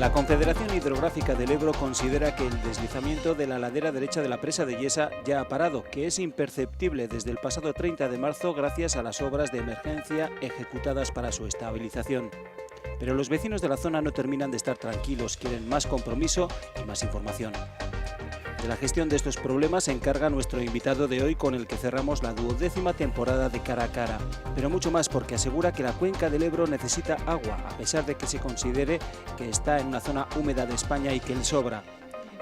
La Confederación Hidrográfica del Ebro considera que el deslizamiento de la ladera derecha de la presa de Yesa ya ha parado, que es imperceptible desde el pasado 30 de marzo gracias a las obras de emergencia ejecutadas para su estabilización. Pero los vecinos de la zona no terminan de estar tranquilos, quieren más compromiso y más información. De la gestión de estos problemas se encarga nuestro invitado de hoy, con el que cerramos la 12ª temporada de Cara a Cara. Pero mucho más, porque asegura que la cuenca del Ebro necesita agua, a pesar de que se considere que está en una zona húmeda de España y que le sobra.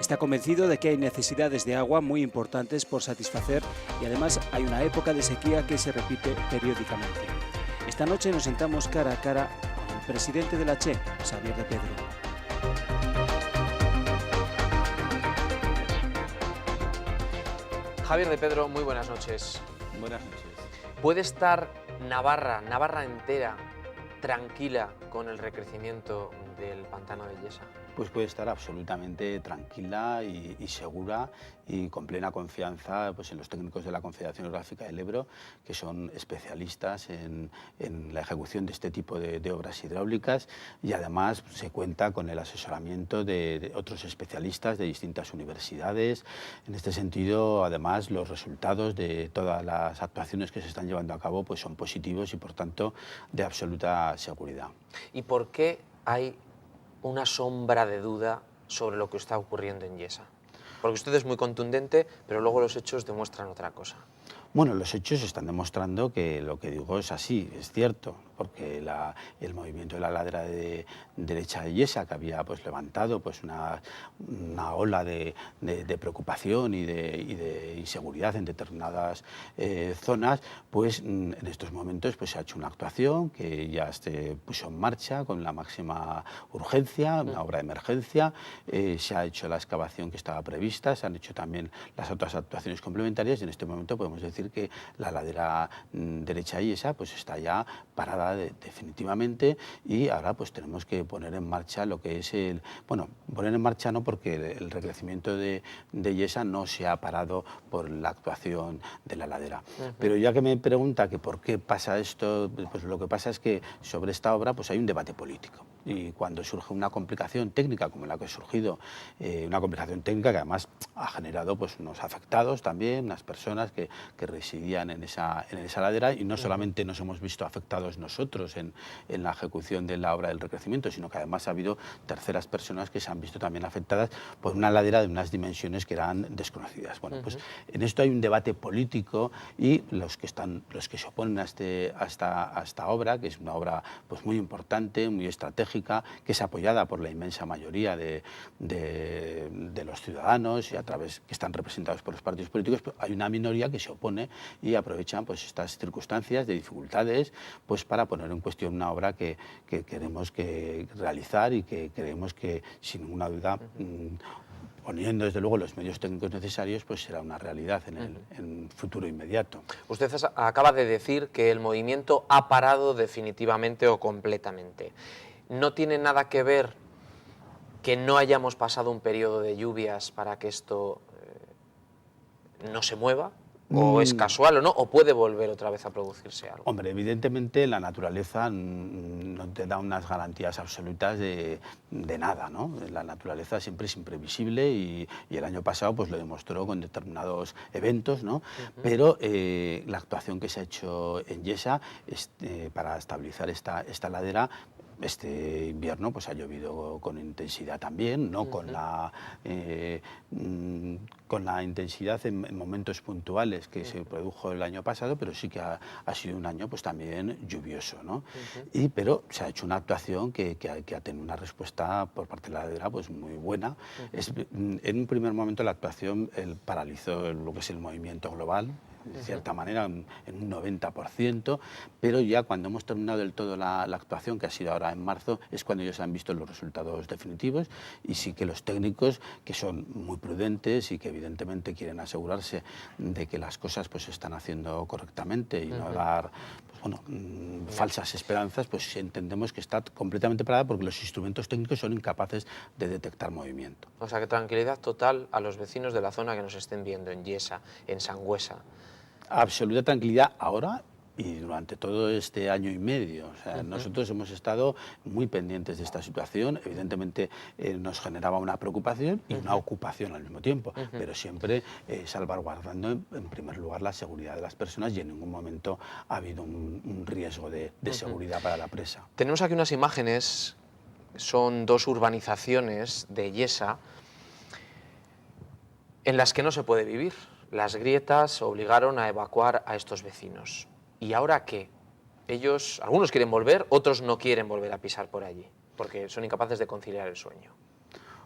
Está convencido de que hay necesidades de agua muy importantes por satisfacer y además hay una época de sequía que se repite periódicamente. Esta noche nos sentamos cara a cara con el presidente de la CHE, Xavier de Pedro. Javier de Pedro, muy buenas noches. Buenas noches. ¿Puede estar Navarra entera, tranquila con el recrecimiento del pantano de Yesa? Pues puede estar absolutamente tranquila y segura y con plena confianza pues, en los técnicos de la Confederación Hidrográfica del Ebro, que son especialistas en la ejecución de este tipo de obras hidráulicas, y además se cuenta con el asesoramiento de otros especialistas de distintas universidades. En este sentido, además, los resultados de todas las actuaciones que se están llevando a cabo pues, son positivos y, por tanto, de absoluta seguridad. ¿Y por qué hay una sombra de duda sobre lo que está ocurriendo en Yesa? Porque usted es muy contundente, pero luego los hechos demuestran otra cosa. Bueno, los hechos están demostrando que lo que digo es así, es cierto, porque el movimiento de la ladera derecha de Yesa, que había pues, levantado pues, una ola de preocupación y de inseguridad en determinadas zonas, pues en estos momentos pues, se ha hecho una actuación que ya se puso en marcha con la máxima urgencia, una obra de emergencia, se ha hecho la excavación que estaba prevista, se han hecho también las otras actuaciones complementarias y en este momento podemos decir que la ladera derecha y esa pues está ya parada definitivamente, y ahora pues tenemos que poner en marcha lo que es poner en marcha no, porque el recrecimiento de Yesa no se ha parado por la actuación de la ladera. Pero ya que me pregunta que por qué pasa esto, pues lo que pasa es que sobre esta obra pues hay un debate político. Y cuando surge una complicación técnica como la que ha surgido, una complicación técnica que además ha generado pues, unos afectados también, unas personas que residían en esa ladera, y no solamente nos hemos visto afectados nosotros en la ejecución de la obra del recrecimiento, sino que además ha habido terceras personas que se han visto también afectadas por una ladera de unas dimensiones que eran desconocidas. Bueno, pues en esto hay un debate político, y los que se oponen a esta obra, que es una obra pues, muy importante, muy estratégica, que es apoyada por la inmensa mayoría de los ciudadanos y que están representados por los partidos políticos, pues hay una minoría que se opone y aprovechan pues, estas circunstancias de dificultades pues, para poner en cuestión una obra que queremos realizar y que creemos que, sin ninguna duda, poniendo desde luego los medios técnicos necesarios, pues será una realidad en el futuro inmediato. Usted acaba de decir que el movimiento ha parado definitivamente o completamente. ¿No tiene nada que ver que no hayamos pasado un periodo de lluvias para que esto no se mueva? ¿O es casual o no? ¿O puede volver otra vez a producirse algo? Hombre, evidentemente la naturaleza no te da unas garantías absolutas de nada, ¿no? La naturaleza siempre es imprevisible y el año pasado pues, lo demostró con determinados eventos, ¿no? Pero la actuación que se ha hecho en Yesa para estabilizar esta ladera, este invierno pues ha llovido con intensidad también, no con la intensidad en momentos puntuales que se produjo el año pasado, pero sí que ha sido un año pues también lluvioso, ¿no? Pero se ha hecho una actuación que ha tenido una respuesta por parte de la ladera pues muy buena. En un primer momento la actuación paralizó lo que es el movimiento global, de cierta manera, en un 90%, pero ya cuando hemos terminado del todo la actuación, que ha sido ahora en marzo, es cuando ya se han visto los resultados definitivos, y sí que los técnicos, que son muy prudentes y que evidentemente quieren asegurarse de que las cosas pues se están haciendo correctamente y no dar falsas esperanzas, pues entendemos que está completamente parada porque los instrumentos técnicos son incapaces de detectar movimiento. O sea que tranquilidad total a los vecinos de la zona que nos estén viendo en Yesa, en Sangüesa. Absoluta tranquilidad ahora y durante todo este año y medio. O sea, nosotros hemos estado muy pendientes de esta situación. Evidentemente nos generaba una preocupación y una ocupación al mismo tiempo, pero siempre salvaguardando en primer lugar la seguridad de las personas, y en ningún momento ha habido un riesgo de seguridad para la presa. Tenemos aquí unas imágenes, son dos urbanizaciones de Yesa en las que no se puede vivir. Las grietas obligaron a evacuar a estos vecinos. ¿Y ahora qué? Ellos, algunos quieren volver, otros no quieren volver a pisar por allí, porque son incapaces de conciliar el sueño.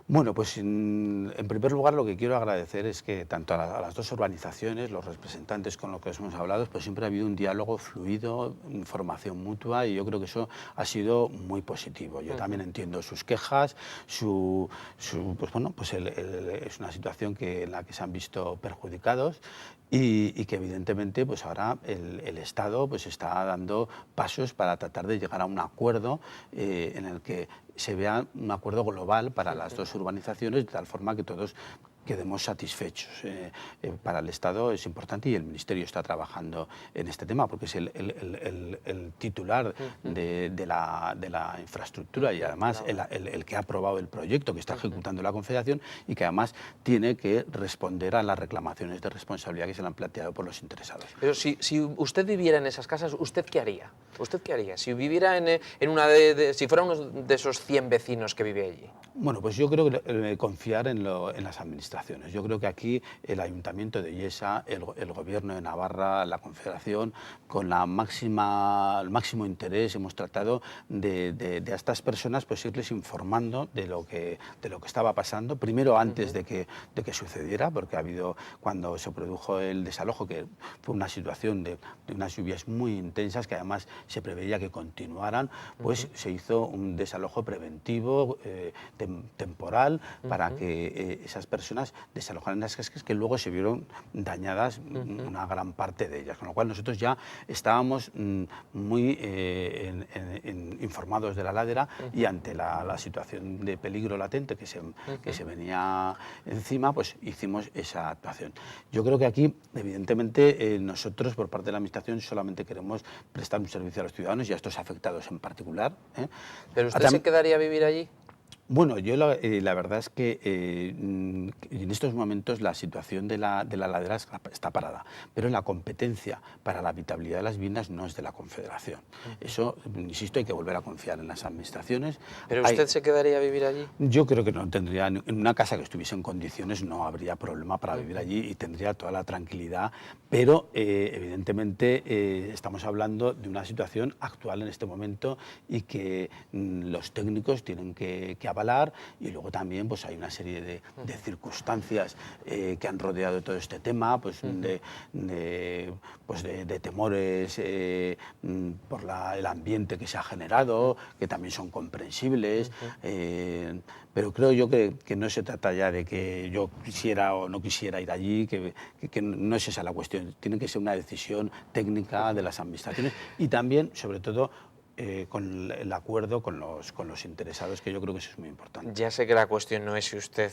Bueno, pues en primer lugar lo que quiero agradecer es que tanto a las dos urbanizaciones, los representantes con los que hemos hablado, pues siempre ha habido un diálogo fluido, información mutua, y yo creo que eso ha sido muy positivo. Yo también entiendo sus quejas, pues bueno, pues es una situación en la que se han visto perjudicados, y que evidentemente pues ahora el Estado pues está dando pasos para tratar de llegar a un acuerdo en el que se vea un acuerdo global para las dos urbanizaciones, de tal forma que todos quedemos satisfechos. Para el Estado es importante, y el Ministerio está trabajando en este tema, porque es el titular de la infraestructura, y además el que ha aprobado el proyecto que está ejecutando la Confederación, y que además tiene que responder a las reclamaciones de responsabilidad que se le han planteado por los interesados. Pero si usted viviera en esas casas, ¿usted qué haría? ¿Usted qué haría? Si viviera si fuera uno de esos 100 vecinos que vive allí. Bueno, pues yo creo que confiar en las administraciones. Yo creo que aquí el Ayuntamiento de Yesa, el Gobierno de Navarra, la Confederación, con el máximo interés hemos tratado de a estas personas pues irles informando de lo que estaba pasando, primero antes de que sucediera, porque cuando se produjo el desalojo, que fue una situación de unas lluvias muy intensas que además se preveía que continuaran, pues se hizo un desalojo preventivo, temporal, para que esas personas desalojaran las casas, que luego se vieron dañadas una gran parte de ellas, con lo cual nosotros ya estábamos muy informados de la ladera, y ante la situación de peligro latente que se venía encima, pues hicimos esa actuación. Yo creo que aquí, evidentemente, nosotros por parte de la Administración solamente queremos prestar un servicio a los ciudadanos y a estos afectados en particular. ¿Pero usted se quedaría a vivir allí? Bueno, yo la verdad es que en estos momentos la situación de la ladera está parada, pero la competencia para la habitabilidad de las viviendas no es de la Confederación. Eso, insisto, hay que volver a confiar en las administraciones. ¿Pero usted se quedaría a vivir allí? Yo creo que no tendría, en una casa que estuviese en condiciones no habría problema para vivir allí, y tendría toda la tranquilidad, pero evidentemente estamos hablando de una situación actual en este momento, y que los técnicos tienen que avalar, y luego también pues hay una serie de circunstancias que han rodeado todo este tema, pues de temores por el ambiente que se ha generado, que también son comprensibles, pero creo yo que no se trata ya de que yo quisiera o no quisiera ir allí, que no es esa la cuestión. Tiene que ser una decisión técnica de las administraciones, y también, sobre todo, con el acuerdo con los interesados, que yo creo que eso es muy importante. Ya sé que la cuestión no es si usted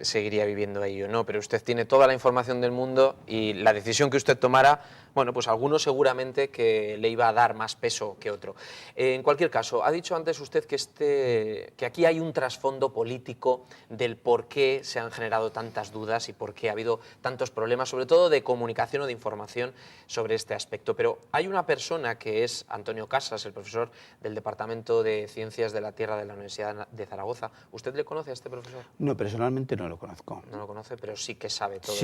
seguiría viviendo ahí o no, pero usted tiene toda la información del mundo, y la decisión que usted tomara, bueno, pues alguno seguramente que le iba a dar más peso que otro. En cualquier caso, ha dicho antes usted que aquí hay un trasfondo político del por qué se han generado tantas dudas y por qué ha habido tantos problemas, sobre todo de comunicación o de información sobre este aspecto. Pero hay una persona, que es Antonio Casas, el profesor del Departamento de Ciencias de la Tierra de la Universidad de Zaragoza. ¿Usted le conoce a este profesor? No, personalmente no lo conozco. No lo conoce, pero sí que sabe todo,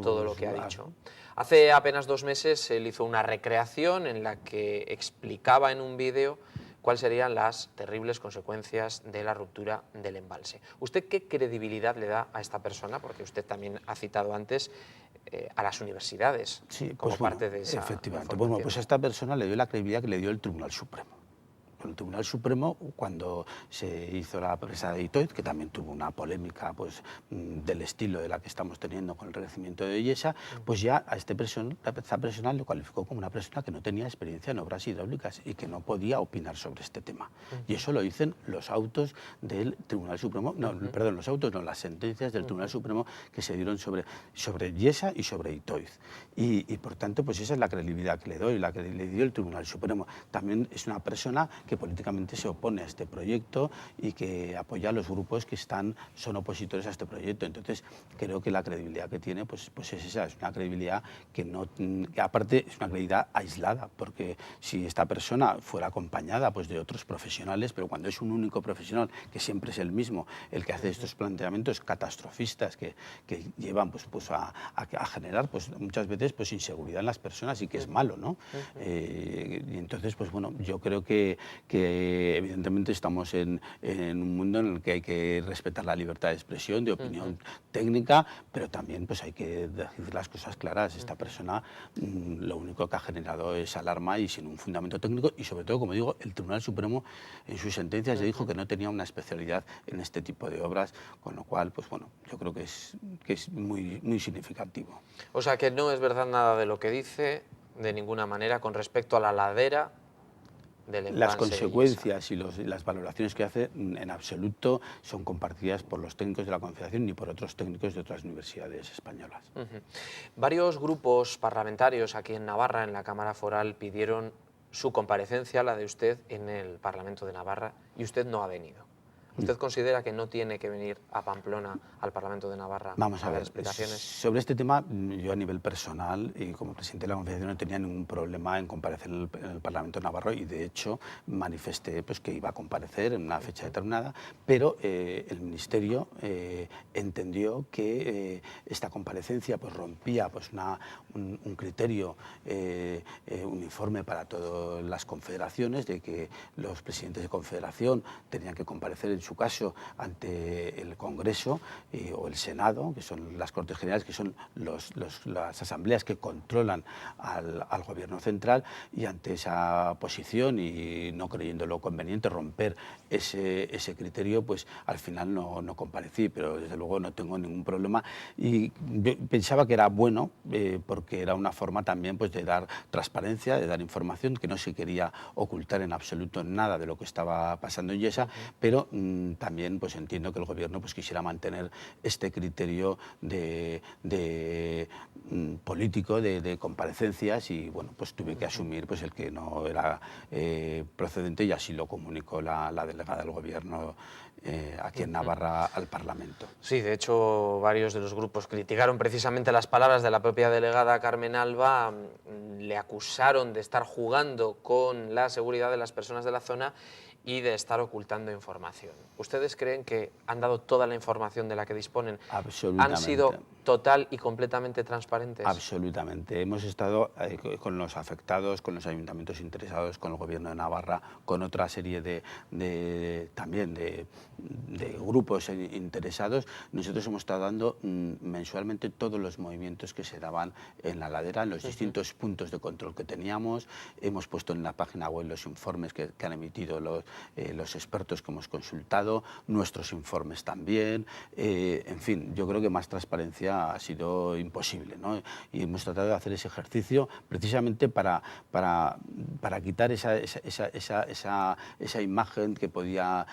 todo lo que ha dicho. Hace apenas 2 meses él hizo una recreación en la que explicaba en un vídeo cuáles serían las terribles consecuencias de la ruptura del embalse. ¿Usted qué credibilidad le da a esta persona? Porque usted también ha citado antes a las universidades, sí, como pues parte de esa efectivamente. información. Bueno, pues a esta persona le dio la credibilidad que le dio el Tribunal Supremo. con el Tribunal Supremo cuando se hizo la presa de Itoiz, que también tuvo una polémica pues, del estilo de la que estamos teniendo con el crecimiento de Illesa, pues ya a esta persona lo calificó como una persona que no tenía experiencia en obras hidráulicas y que no podía opinar sobre este tema. Y eso lo dicen los autos del Tribunal Supremo, perdón, los autos no, las sentencias del Tribunal Supremo que se dieron sobre Illesa y sobre Itoiz. Y por tanto, pues esa es la credibilidad que le doy, la que le dio el Tribunal Supremo. También es una persona que políticamente se opone a este proyecto y que apoya a los grupos que son opositores a este proyecto. Entonces, creo que la credibilidad que tiene pues es esa, es una credibilidad que aparte es una credibilidad aislada, porque si esta persona fuera acompañada pues de otros profesionales, pero cuando es un único profesional, que siempre es el mismo, el que hace estos planteamientos catastrofistas que llevan pues a generar pues muchas veces pues inseguridad en las personas y que es malo, ¿no? Y entonces, pues bueno, yo creo que evidentemente estamos en un mundo en el que hay que respetar la libertad de expresión, de opinión técnica, pero también pues hay que decir las cosas claras. Esta persona lo único que ha generado es alarma y sin un fundamento técnico, y sobre todo, como digo, el Tribunal Supremo en sus sentencias ya dijo que no tenía una especialidad en este tipo de obras, con lo cual, pues bueno, yo creo que es muy, muy significativo. O sea que no es verdad nada de lo que dice, de ninguna manera, con respecto a la ladera del embalse. Las consecuencias y las valoraciones que hace en absoluto son compartidas por los técnicos de la Confederación ni por otros técnicos de otras universidades españolas. Varios grupos parlamentarios aquí en Navarra, en la Cámara Foral, pidieron su comparecencia, la de usted, en el Parlamento de Navarra, y usted no ha venido. ¿Usted considera que no tiene que venir a Pamplona, al Parlamento de Navarra, Vamos a ver, explicaciones? Sobre este tema, yo a nivel personal y como presidente de la Confederación no tenía ningún problema en comparecer en el Parlamento de Navarra, y de hecho manifesté pues, que iba a comparecer en una fecha determinada, pero el Ministerio entendió que esta comparecencia pues, rompía pues, un criterio uniforme para todas las confederaciones, de que los presidentes de confederación tenían que comparecer en su caso ante el Congreso o el Senado, que son las Cortes Generales, que son las asambleas que controlan al Gobierno central, y ante esa posición y no creyéndolo conveniente romper ese criterio, pues al final no comparecí, pero desde luego no tengo ningún problema, y yo pensaba que era bueno porque era una forma también pues, de dar transparencia, de dar información, que no se quería ocultar en absoluto nada de lo que estaba pasando en Illesa, pero también pues entiendo que el Gobierno pues quisiera mantener este criterio político de comparecencias, y bueno, pues tuve que asumir pues el que no era procedente, y así lo comunicó la delegada del Gobierno aquí en Navarra al Parlamento. Sí, de hecho varios de los grupos criticaron precisamente las palabras de la propia delegada Carmen Alba, le acusaron de estar jugando con la seguridad de las personas de la zona y de estar ocultando información. ¿Ustedes creen que han dado toda la información de la que disponen? Absolutamente. ¿Han sido total y completamente transparentes? Absolutamente. Hemos estado con los afectados, con los ayuntamientos interesados, con el Gobierno de Navarra, con otra serie también de grupos interesados. Nosotros hemos estado dando mensualmente todos los movimientos que se daban en la ladera, en los distintos puntos de control que teníamos. Hemos puesto en la página web los informes que han emitido los expertos que hemos consultado, nuestros informes también. En fin, yo creo que más transparencia ha sido imposible, ¿no? Y hemos tratado de hacer ese ejercicio precisamente para quitar esa imagen que podía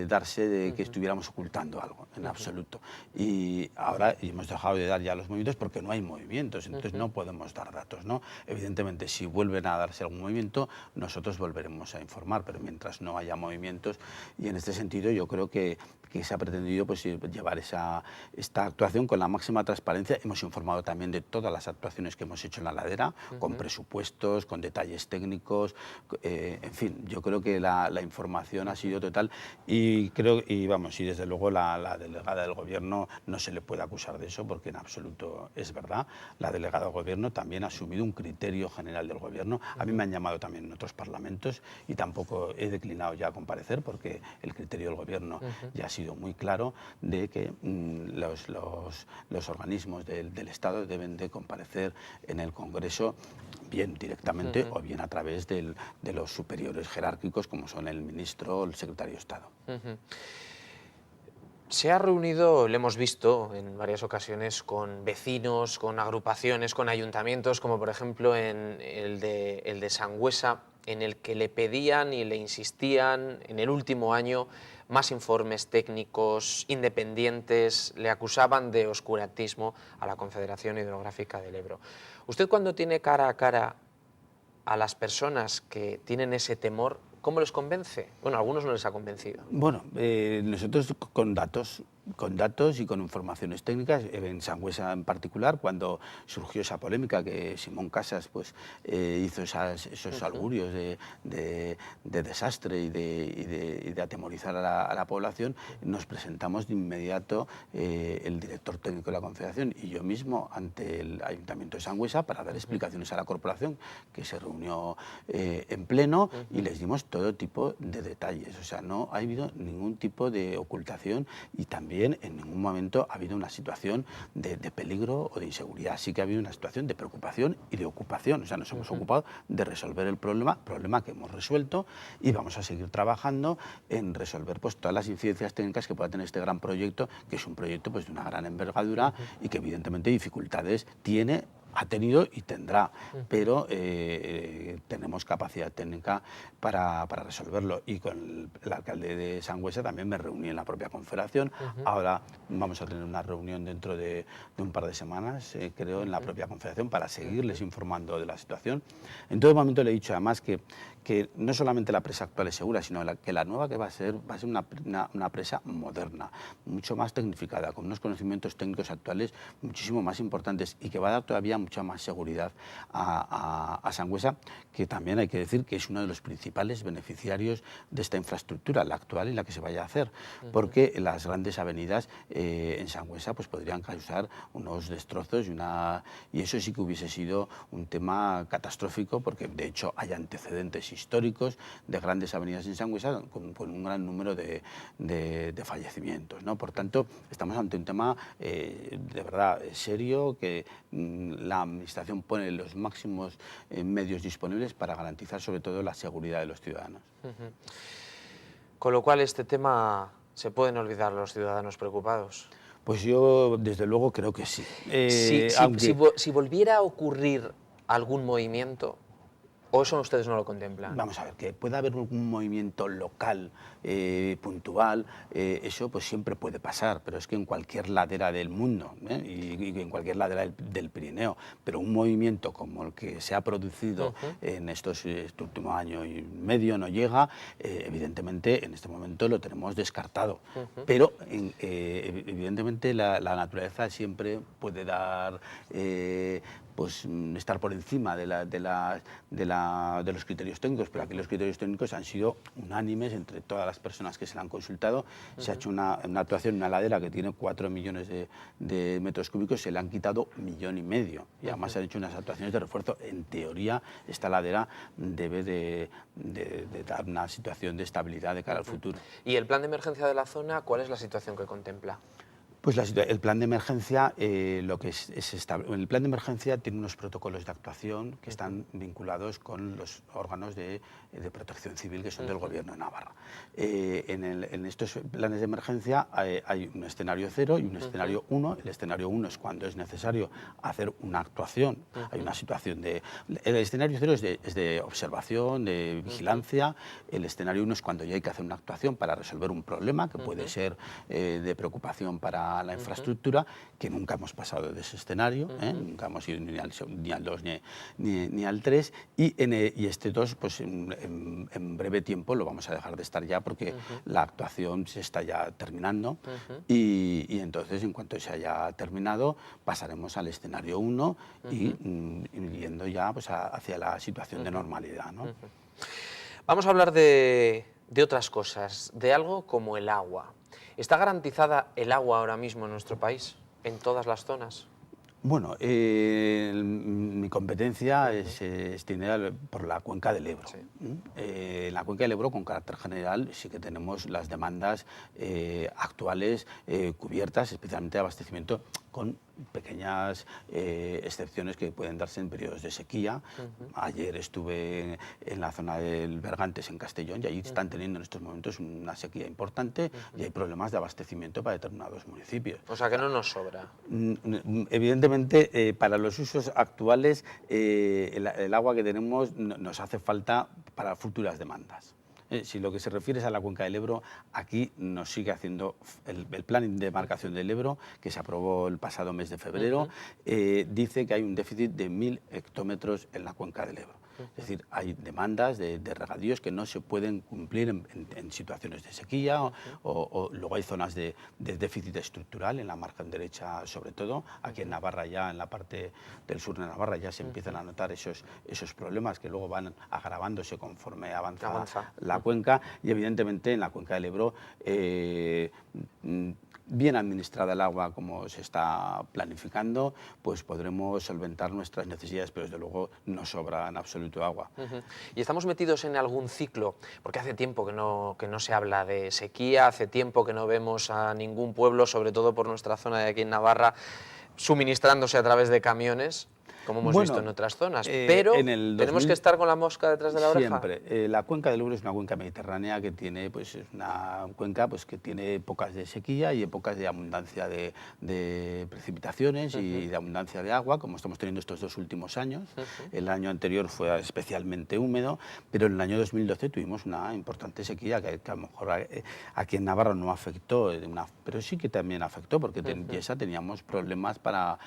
darse de que estuviéramos ocultando algo, en absoluto. Y ahora hemos dejado de dar ya los movimientos porque no hay movimientos, entonces no podemos dar datos, ¿no? Evidentemente, si vuelven a darse algún movimiento, nosotros volveremos a informar, pero mientras no haya movimientos, y en este sentido yo creo que se ha pretendido pues, llevar esta actuación con la máxima transparencia. Hemos informado también de todas las actuaciones que hemos hecho en la ladera, con presupuestos, con detalles técnicos, en fin, yo creo que la información ha sido total, y desde luego la delegada del Gobierno no se le puede acusar de eso, porque en absoluto es verdad. La delegada del Gobierno también ha asumido un criterio general del Gobierno. A mí me han llamado también en otros parlamentos y tampoco he declinado ya a comparecer, porque el criterio del Gobierno ya ha sido muy claro de que los los organismos del Estado deben de comparecer en el Congreso, bien directamente o bien a través de los superiores jerárquicos, como son el ministro o el secretario de Estado. Se ha reunido, lo hemos visto en varias ocasiones, con vecinos, con agrupaciones, con ayuntamientos, como por ejemplo en el de Sangüesa, en el que le pedían y le insistían en el último año más informes técnicos independientes, le acusaban de oscurantismo a la Confederación Hidrográfica del Ebro. Usted, cuando tiene cara a cara a las personas que tienen ese temor, ¿cómo les convence? Bueno, a algunos no les ha convencido. Bueno, nosotros con datos y con informaciones técnicas, en Sangüesa en particular, cuando surgió esa polémica que Simón Casas pues, hizo esos augurios de desastre y de atemorizar a la población, nos presentamos de inmediato el director técnico de la Confederación y yo mismo ante el Ayuntamiento de Sangüesa para dar explicaciones a la corporación, que se reunió en pleno y les dimos todo tipo de detalles. O sea, no ha habido ningún tipo de ocultación y también en ningún momento ha habido una situación de peligro o de inseguridad. Sí que ha habido una situación de preocupación y de ocupación. O sea, nos hemos ocupado de resolver el problema que hemos resuelto, y vamos a seguir trabajando en resolver pues, todas las incidencias técnicas que pueda tener este gran proyecto, que es un proyecto pues, de una gran envergadura y que evidentemente dificultades ha tenido y tendrá, pero tenemos capacidad técnica para resolverlo. Y con el alcalde de Sangüesa también me reuní en la propia Confederación. Ahora vamos a tener una reunión dentro de un par de semanas, creo, en la propia Confederación para seguirles informando de la situación. En todo momento le he dicho además que no solamente la presa actual es segura, sino que la nueva que va a ser una presa moderna, mucho más tecnificada, con unos conocimientos técnicos actuales muchísimo más importantes y que va a dar todavía mucha más seguridad a Sangüesa, que también hay que decir que es uno de los principales beneficiarios de esta infraestructura, la actual y la que se vaya a hacer, porque las grandes avenidas en Sangüesa pues, podrían causar unos destrozos y eso sí que hubiese sido un tema catastrófico, porque de hecho hay antecedentes históricos de grandes avenidas en Sangüesa con un gran número de fallecimientos, ¿no? Por tanto, estamos ante un tema de verdad serio, que la Administración pone los máximos medios disponibles para garantizar sobre todo la seguridad de los ciudadanos. Con lo cual, este tema se pueden olvidar los ciudadanos preocupados. Pues yo, desde luego, creo que sí. Si volviera a ocurrir algún movimiento, ¿o eso ustedes no lo contemplan? Vamos a ver, que pueda haber un movimiento local, puntual, eso pues siempre puede pasar, pero es que en cualquier ladera del mundo y en cualquier ladera del Pirineo, pero un movimiento como el que se ha producido en este último año y medio no llega, evidentemente en este momento lo tenemos descartado, pero evidentemente la naturaleza siempre puede dar... pues estar por encima de los criterios técnicos, pero aquí los criterios técnicos han sido unánimes entre todas las personas que se le han consultado. Se ha hecho una actuación, una ladera que tiene 4 millones de metros cúbicos, se le han quitado 1,5 millones, y además se han hecho unas actuaciones de refuerzo. En teoría, esta ladera debe de dar una situación de estabilidad de cara al futuro. ¿Y el plan de emergencia de la zona, cuál es la situación que contempla? Pues el plan de emergencia, el plan de emergencia tiene unos protocolos de actuación que están vinculados con los órganos de protección civil que son del Gobierno de Navarra. En estos planes de emergencia hay un escenario 0 y un escenario 1. El escenario 1 es cuando es necesario hacer una actuación. Hay una situación el escenario 0 es de observación, de vigilancia. El escenario 1 es cuando ya hay que hacer una actuación para resolver un problema que puede ser de preocupación para la infraestructura, que nunca hemos pasado de ese escenario, nunca hemos ido ni al 2 ni al 3, y este 2 pues en breve tiempo lo vamos a dejar de estar ya, porque la actuación se está ya terminando, y entonces en cuanto se haya terminado pasaremos al escenario 1 y yendo ya pues hacia la situación de normalidad, ¿no? Vamos a hablar de otras cosas, de algo como el agua. ¿Está garantizada el agua ahora mismo en nuestro país, en todas las zonas? Bueno, mi competencia es extendida por la cuenca del Ebro. Sí. En la cuenca del Ebro, con carácter general, sí que tenemos las demandas actuales cubiertas, especialmente de abastecimiento con pequeñas excepciones que pueden darse en periodos de sequía. Ayer estuve en la zona del Bergantes, en Castellón, y allí están teniendo en estos momentos una sequía importante y hay problemas de abastecimiento para determinados municipios. O sea que no nos sobra. Evidentemente, para los usos actuales, el agua que tenemos nos hace falta para futuras demandas. Si lo que se refiere es a la cuenca del Ebro, aquí nos sigue haciendo el plan de demarcación del Ebro, que se aprobó el pasado mes de febrero, dice que hay un déficit de 1000 hectómetros en la cuenca del Ebro. Es decir, hay demandas de regadíos que no se pueden cumplir en situaciones de sequía o luego hay zonas de déficit estructural en la margen derecha sobre todo. Aquí en Navarra ya, en la parte del sur de Navarra ya se empiezan a notar esos problemas que luego van agravándose conforme avanza la cuenca y evidentemente en la cuenca del Ebro bien administrada el agua como se está planificando, pues podremos solventar nuestras necesidades, pero desde luego no sobra en absoluto agua. ¿Y estamos metidos en algún ciclo? Porque hace tiempo que no se habla de sequía, hace tiempo que no vemos a ningún pueblo, sobre todo por nuestra zona de aquí en Navarra, suministrándose a través de camiones, como hemos visto en otras zonas, pero tenemos que estar con la mosca detrás de la oreja. Siempre. La cuenca del Ebro es una cuenca mediterránea que tiene, pues, es una cuenca pues, que tiene épocas de sequía y épocas de abundancia de precipitaciones y de abundancia de agua, como estamos teniendo estos 2 últimos años. El año anterior fue especialmente húmedo, pero en el año 2012 tuvimos una importante sequía que a lo mejor aquí en Navarra no afectó, pero sí que también afectó, porque en Yesa teníamos problemas para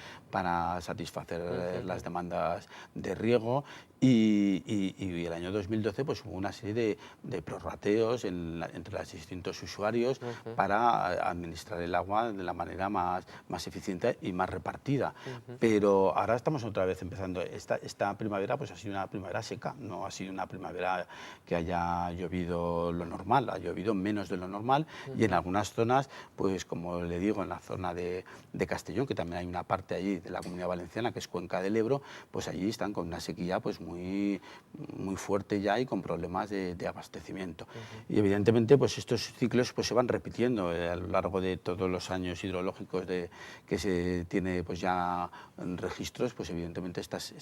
satisfacer las demandas de riego y el año 2012 pues, hubo una serie de prorrateos entre los distintos usuarios para administrar el agua de la manera más eficiente y más repartida. Pero ahora estamos otra vez empezando. Esta primavera pues, ha sido una primavera seca, no ha sido una primavera que haya llovido lo normal, ha llovido menos de lo normal y en algunas zonas, pues como le digo, en la zona de Castellón, que también hay una parte allí de la Comunidad Valenciana que es cuenca del Ebro, pues allí están con una sequía pues muy fuerte ya y con problemas de abastecimiento. Y evidentemente pues estos ciclos pues se van repitiendo a lo largo de todos los años hidrológicos que se tiene pues ya en registros, pues evidentemente estos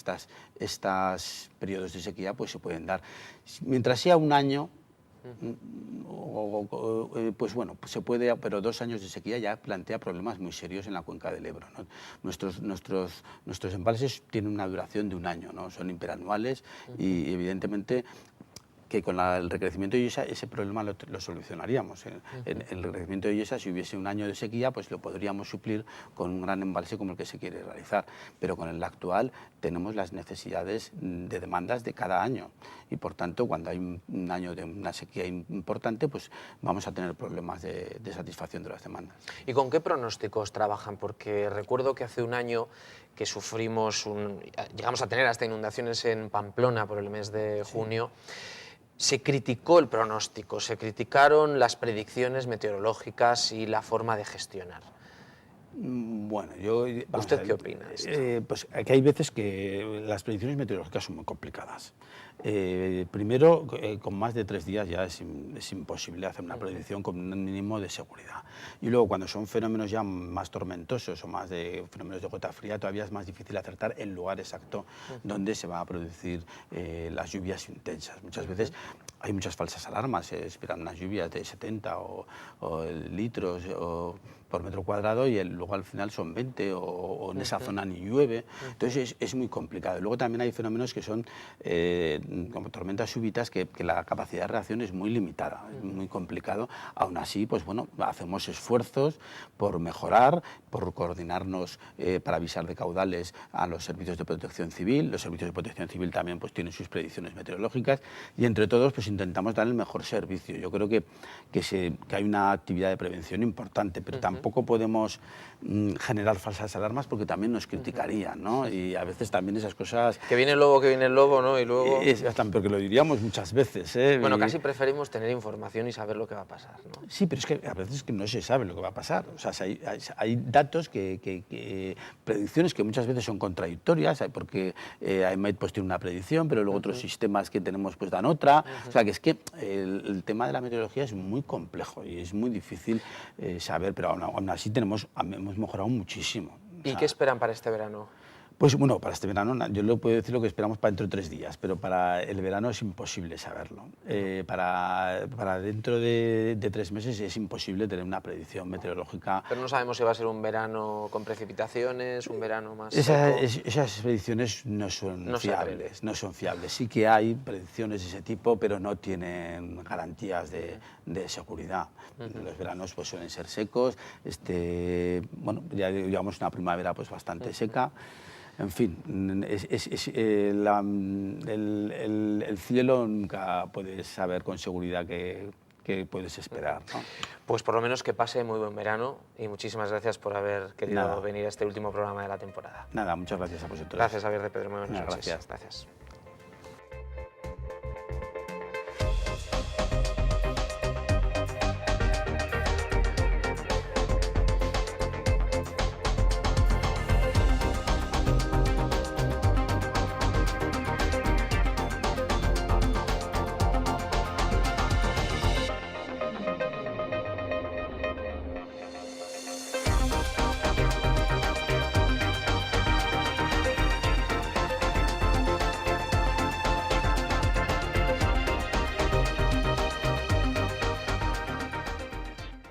periodos de sequía pues se pueden dar. Mientras sea un año, pues bueno, pues se puede, pero 2 años de sequía ya plantea problemas muy serios en la cuenca del Ebro, ¿no? Nuestros embalses tienen una duración de 1 año, ¿no? Son imperanuales y evidentemente que con el recrecimiento de Illesa ese problema lo solucionaríamos. En el recrecimiento de Illesa, si hubiese 1 año de sequía, pues lo podríamos suplir con un gran embalse como el que se quiere realizar. Pero con el actual tenemos las necesidades de demandas de cada año y por tanto cuando hay un año de una sequía importante, pues vamos a tener problemas de satisfacción de las demandas. ¿Y con qué pronósticos trabajan? Porque recuerdo que hace 1 año que llegamos a tener hasta inundaciones en Pamplona por el mes de junio. Se criticó el pronóstico, se criticaron las predicciones meteorológicas y la forma de gestionar. Bueno, ¿Usted qué opina de esto? Pues aquí hay veces que las predicciones meteorológicas son muy complicadas. Primero, con más de 3 días ya es imposible hacer una predicción con un mínimo de seguridad. Y luego, cuando son fenómenos ya más tormentosos o más de fenómenos de gota fría, todavía es más difícil acertar el lugar exacto donde se va a producir las lluvias intensas. Muchas veces hay muchas falsas alarmas, se esperan unas lluvias de 70 o litros por metro cuadrado y luego al final son 20 o en esa zona ni llueve. Entonces es muy complicado. Y luego también hay fenómenos que son como tormentas súbitas que la capacidad de reacción es muy limitada, es muy complicado. Aún así, pues bueno, hacemos esfuerzos por mejorar, por coordinarnos para avisar de caudales a los servicios de protección civil. Los servicios de protección civil también pues tienen sus predicciones meteorológicas y entre todos pues intentamos dar el mejor servicio. Yo creo que hay una actividad de prevención importante, pero tampoco podemos generar falsas alarmas porque también nos criticarían, ¿no? Y a veces también esas cosas... Que viene el lobo, ¿no? Y luego... porque lo diríamos muchas veces, ¿eh? Bueno, casi preferimos tener información y saber lo que va a pasar, ¿no? Sí, pero es que a veces que no se sabe lo que va a pasar. O sea, hay datos predicciones que muchas veces son contradictorias, porque IMET pues tiene una predicción, pero luego otros sistemas que tenemos pues dan otra. O sea, que es que el tema de la meteorología es muy complejo y es muy difícil saber, pero aún así hemos mejorado muchísimo. ¿Y qué esperan para este verano? Pues bueno, para este verano yo le puedo decir lo que esperamos para dentro de 3 días, pero para el verano es imposible saberlo. Para dentro de 3 meses es imposible tener una predicción meteorológica. Pero no sabemos si va a ser un verano con precipitaciones, un verano más seco. Esas predicciones no son fiables, no son fiables. Sí que hay predicciones de ese tipo, pero no tienen garantías de seguridad. Los veranos pues suelen ser secos, bueno, ya llevamos una primavera pues bastante seca. En fin, el cielo nunca puedes saber con seguridad qué puedes esperar, ¿no? Pues por lo menos que pase muy buen verano y muchísimas gracias por haber querido venir a este último programa de la temporada. Nada, muchas gracias a vosotros. Gracias, Javier de Pedro. Muy buenas Gracias. noches. Gracias.